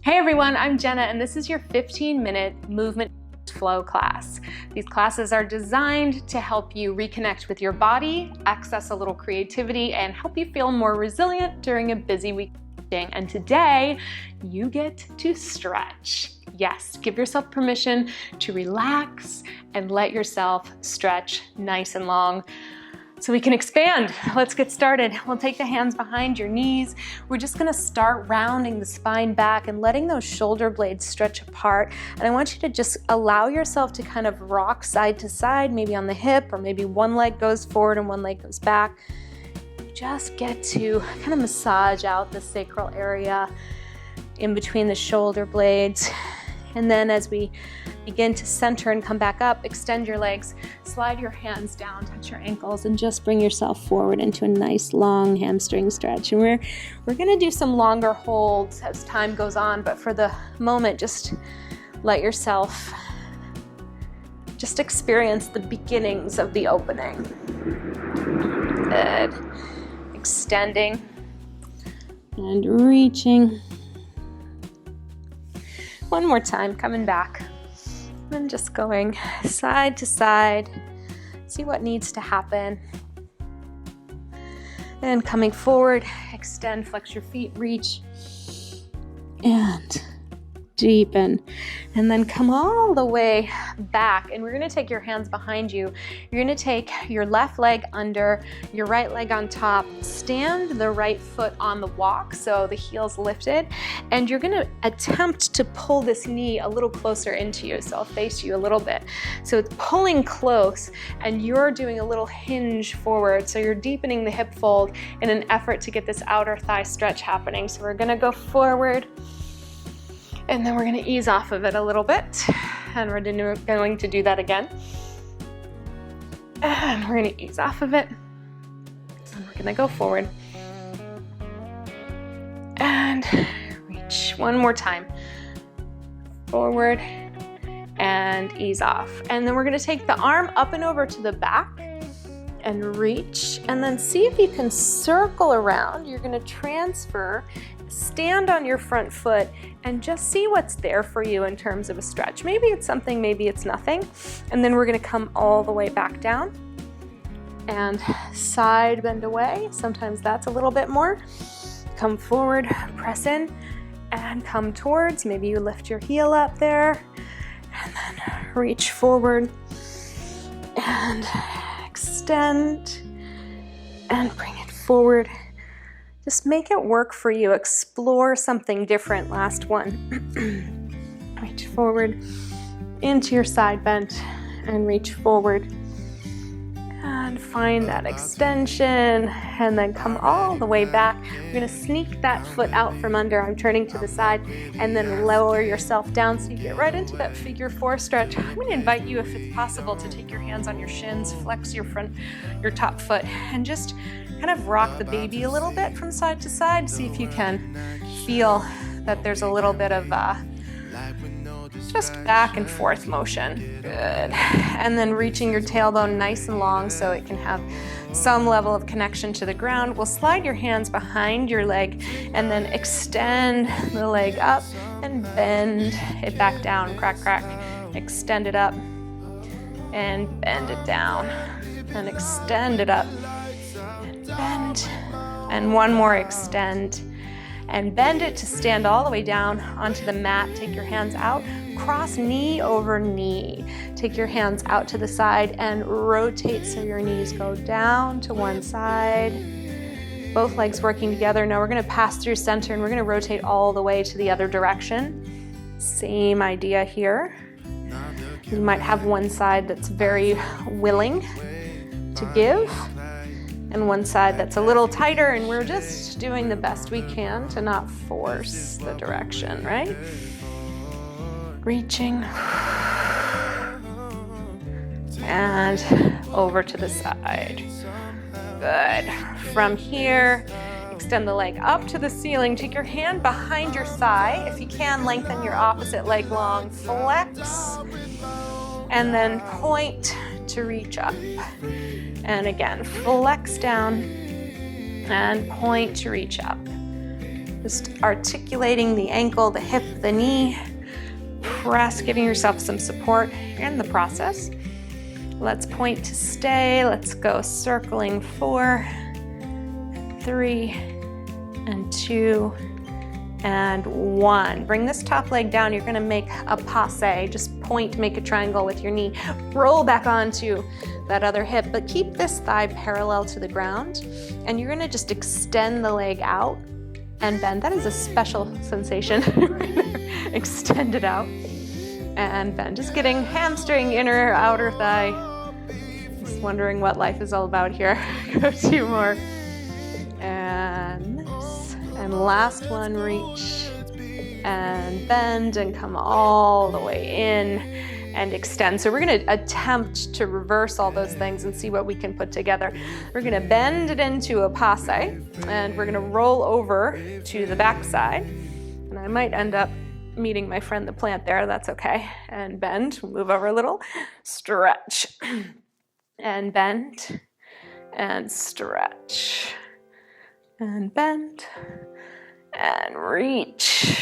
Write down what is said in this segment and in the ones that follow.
Hey everyone, I'm Jenna and this is your 15-minute movement flow class. These classes are designed to help you reconnect with your body, access a little creativity, and help you feel more resilient during a busy week. And today, you get to stretch. Yes, give yourself permission to relax and let yourself stretch nice and long so we can expand. Let's get started. We'll take the hands behind your knees. We're just gonna start rounding the spine back and letting those shoulder blades stretch apart. And I want you to just allow yourself to kind of rock side to side, maybe on the hip, or maybe one leg goes forward and one leg goes back. Just get to kind of massage out the sacral area in between the shoulder blades. And then as we begin to center and come back up, extend your legs, slide your hands down, touch your ankles, and just bring yourself forward into a nice long hamstring stretch. And we're gonna do some longer holds as time goes on, but for the moment, just let yourself just experience the beginnings of the opening. Good. Extending and reaching. One more time, coming back. And just going side to side. See what needs to happen. And coming forward, extend, flex your feet, reach. And deepen. And then come all the way back. And we're gonna take your hands behind you. You're gonna take your left leg under, your right leg on top, stand the right foot on the walk, so the heel's lifted, and you're gonna attempt to pull this knee a little closer into you, so I'll face you a little bit. So it's pulling close, and you're doing a little hinge forward, so you're deepening the hip fold in an effort to get this outer thigh stretch happening. So we're gonna go forward, and then we're gonna ease off of it a little bit. And we're going to do that again. And we're gonna ease off of it. And we're gonna go forward. And reach one more time. Forward and ease off. And then we're gonna take the arm up and over to the back and reach. And then see if you can circle around. You're gonna transfer, stand on your front foot, and just see what's there for you in terms of a stretch. Maybe it's something, maybe it's nothing. And then we're gonna come all the way back down and side bend away. Sometimes that's a little bit more. Come forward, press in, and come towards. Maybe you lift your heel up there, and then reach forward, and extend, and bring it forward. Just make it work for you. Explore something different. Last one. Reach forward into your side bend and reach forward. And find that extension and then come all the way back. We're gonna sneak that foot out from under. I'm turning to the side, and then lower yourself down so you get right into that figure four stretch. I'm gonna invite you, if it's possible, to take your hands on your shins, flex your top foot, and just kind of rock the baby a little bit from side to side. See if you can feel that there's a little bit of just back and forth motion. Good. And then reaching your tailbone nice and long so it can have some level of connection to the ground. We'll slide your hands behind your leg and then extend the leg up and bend it back down. Crack, crack. Extend it up and bend it down and extend it up and bend. And one more, extend and bend it to stand all the way down onto the mat. Take your hands out, cross knee over knee. Take your hands out to the side and rotate so your knees go down to one side. Both legs working together. Now we're gonna pass through center and we're gonna rotate all the way to the other direction. Same idea here. You might have one side that's very willing to give, and one side that's a little tighter, and we're just doing the best we can to not force the direction, right? Reaching. And over to the side. Good. From here, extend the leg up to the ceiling. Take your hand behind your thigh. If you can, lengthen your opposite leg long. Flex. And then point to reach up. And again, flex down and point to reach up. Just articulating the ankle, the hip, the knee. Press, giving yourself some support in the process. Let's point to stay. Let's go circling 4, 3, and 2, and 1. Bring this top leg down. You're gonna make a passe. Just point, make a triangle with your knee. Roll back onto that other hip, but keep this thigh parallel to the ground. And you're gonna just extend the leg out and bend. That is a special sensation right there. Extend it out and bend. Just getting hamstring, inner, outer thigh. Just wondering what life is all about here. Go 2 more. And nice. And last one, reach and bend and come all the way in and extend. So we're going to attempt to reverse all those things and see what we can put together. We're going to bend it into a passe, and we're going to roll over to the back side. And I might end up meeting my friend the plant there. That's okay. And bend, move over a little, stretch, and bend, and stretch, and bend, and reach.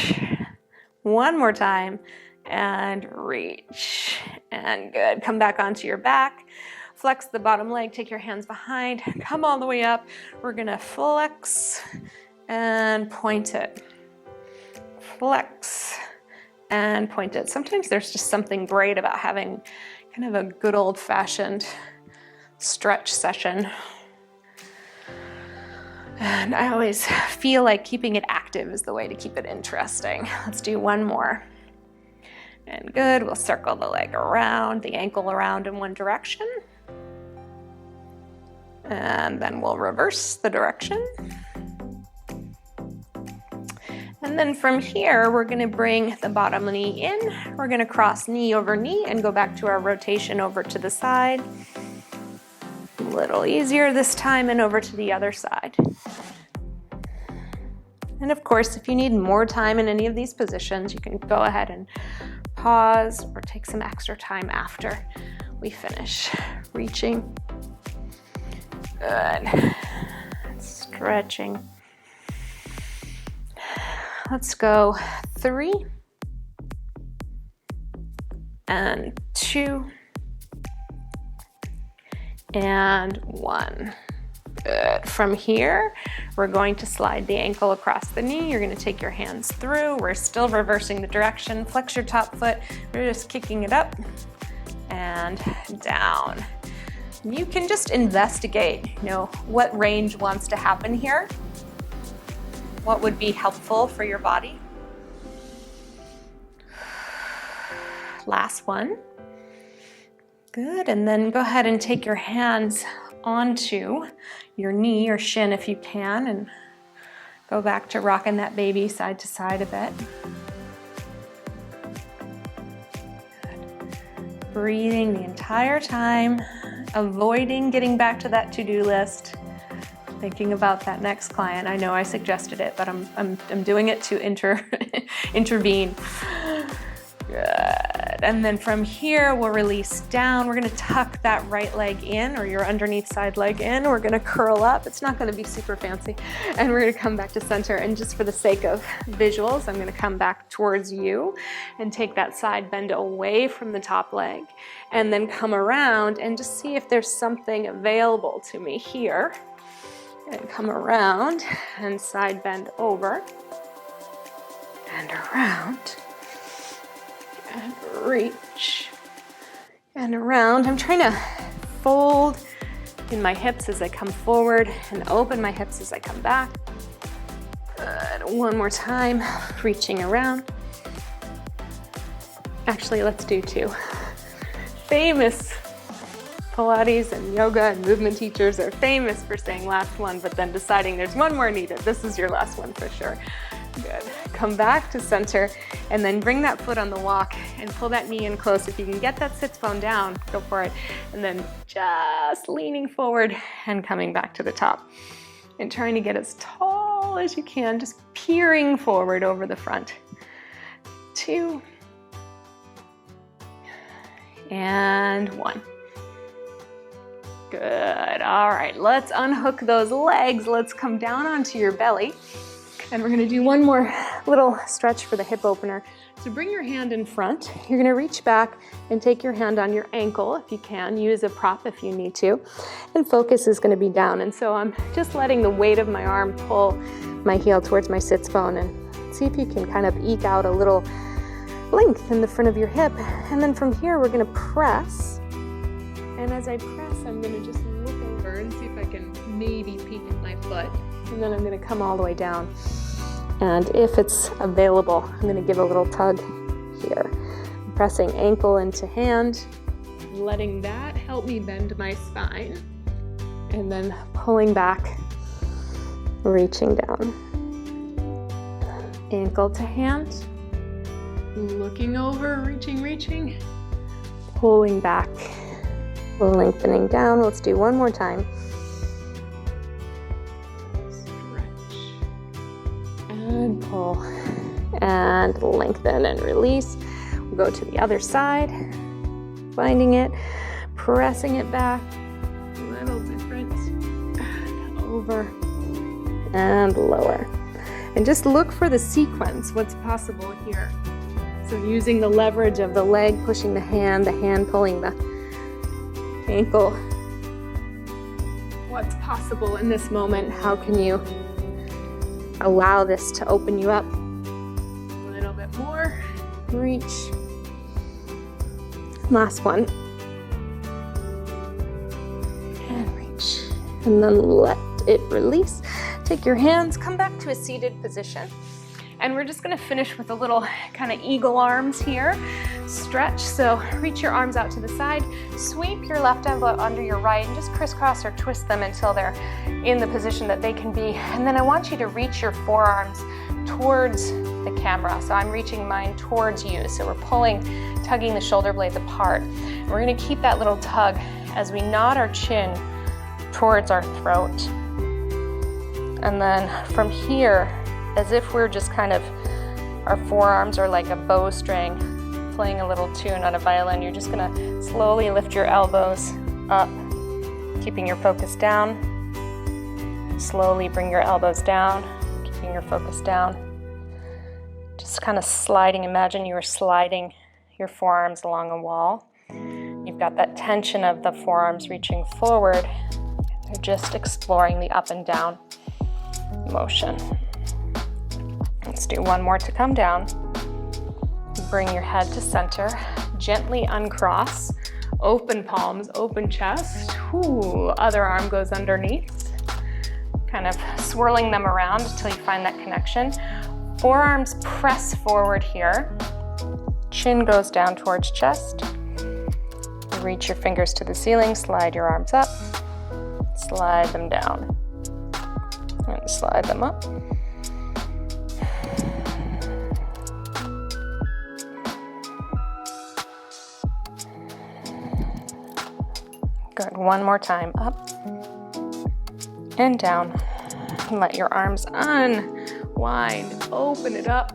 One more time, and reach, and good. Come back onto your back, flex the bottom leg, take your hands behind, come all the way up. We're gonna flex and point it. Flex and point it. Sometimes there's just something great about having kind of a good old-fashioned stretch session. And I always feel like keeping it active is the way to keep it interesting. Let's do one more. And good, we'll circle the leg around, the ankle around in one direction. And then we'll reverse the direction. And then from here, we're gonna bring the bottom knee in. We're gonna cross knee over knee and go back to our rotation over to the side. A little easier this time, and over to the other side. And of course, if you need more time in any of these positions, you can go ahead and pause or take some extra time after we finish. Reaching. Good. Stretching. Let's go 3 and 2 and 1. Good. From here, we're going to slide the ankle across the knee. You're going to take your hands through. We're still reversing the direction. Flex your top foot. We're just kicking it up and down. You can just investigate, what range wants to happen here. What would be helpful for your body? Last one. Good, and then go ahead and take your hands onto your knee or shin if you can, and go back to rocking that baby side to side a bit. Good. Breathing the entire time, avoiding getting back to that to-do list. Thinking about that next client. I know I suggested it, but I'm doing it to intervene. Good. And then from here, we'll release down. We're gonna tuck that right leg in, or your underneath side leg in. We're gonna curl up. It's not gonna be super fancy. And we're gonna come back to center. And just for the sake of visuals, I'm gonna come back towards you and take that side bend away from the top leg. And then come around and just see if there's something available to me here. And come around and side bend over and around and reach and around. I'm trying to fold in my hips as I come forward and open my hips as I come back. Good. One more time, reaching around. Actually, let's do 2. Famous Pilates and yoga and movement teachers are famous for saying last one, but then deciding there's one more needed. This is your last one for sure. Good. Come back to center and then bring that foot on the walk and pull that knee in close. If you can get that sits bone down, go for it. And then just leaning forward and coming back to the top and trying to get as tall as you can, just peering forward over the front. 2 and 1. Good. All right, let's unhook those legs. Let's come down onto your belly. And we're gonna do one more little stretch for the hip opener. So bring your hand in front. You're gonna reach back and take your hand on your ankle if you can. Use a prop if you need to. And focus is gonna be down. And so I'm just letting the weight of my arm pull my heel towards my sits bone, and see if you can kind of eke out a little length in the front of your hip. And then from here, we're gonna press. And as I press, I'm gonna just look over and see if I can maybe peek at my foot. And then I'm gonna come all the way down. And if it's available, I'm gonna give a little tug here. I'm pressing ankle into hand, letting that help me bend my spine. And then pulling back, reaching down. Ankle to hand, looking over, reaching, pulling back, lengthening down. Let's do one more time. And pull and lengthen and release. We'll go to the other side, finding it, pressing it back, a little different, and over and lower. And just look for the sequence, what's possible here. So using the leverage of the leg pushing the hand pulling the ankle. What's possible in this moment? How can you allow this to open you up? A little bit more. Reach. Last one. And reach. And then let it release. Take your hands, come back to a seated position. And we're just gonna finish with a little kind of eagle arms here. Stretch, so reach your arms out to the side, sweep your left elbow under your right, and just crisscross or twist them until they're in the position that they can be. And then I want you to reach your forearms towards the camera. So I'm reaching mine towards you. So we're tugging the shoulder blades apart. And we're gonna keep that little tug as we nod our chin towards our throat. And then from here, as if we're just kind of, our forearms are like a bowstring playing a little tune on a violin. You're just gonna slowly lift your elbows up, keeping your focus down. Slowly bring your elbows down, keeping your focus down. Just kind of sliding, imagine you were sliding your forearms along a wall. You've got that tension of the forearms reaching forward. They're just exploring the up and down motion. Let's do one more to come down. Bring your head to center. Gently uncross. Open palms, open chest. Ooh, other arm goes underneath. Kind of swirling them around until you find that connection. Forearms press forward here. Chin goes down towards chest. Reach your fingers to the ceiling. Slide your arms up. Slide them down. And slide them up. Good, one more time, up and down. Let your arms unwind, open it up,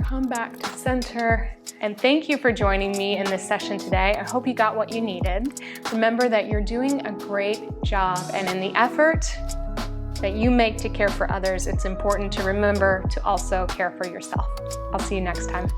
come back to center. And thank you for joining me in this session today. I hope you got what you needed. Remember that you're doing a great job, and in the effort that you make to care for others, it's important to remember to also care for yourself. I'll see you next time.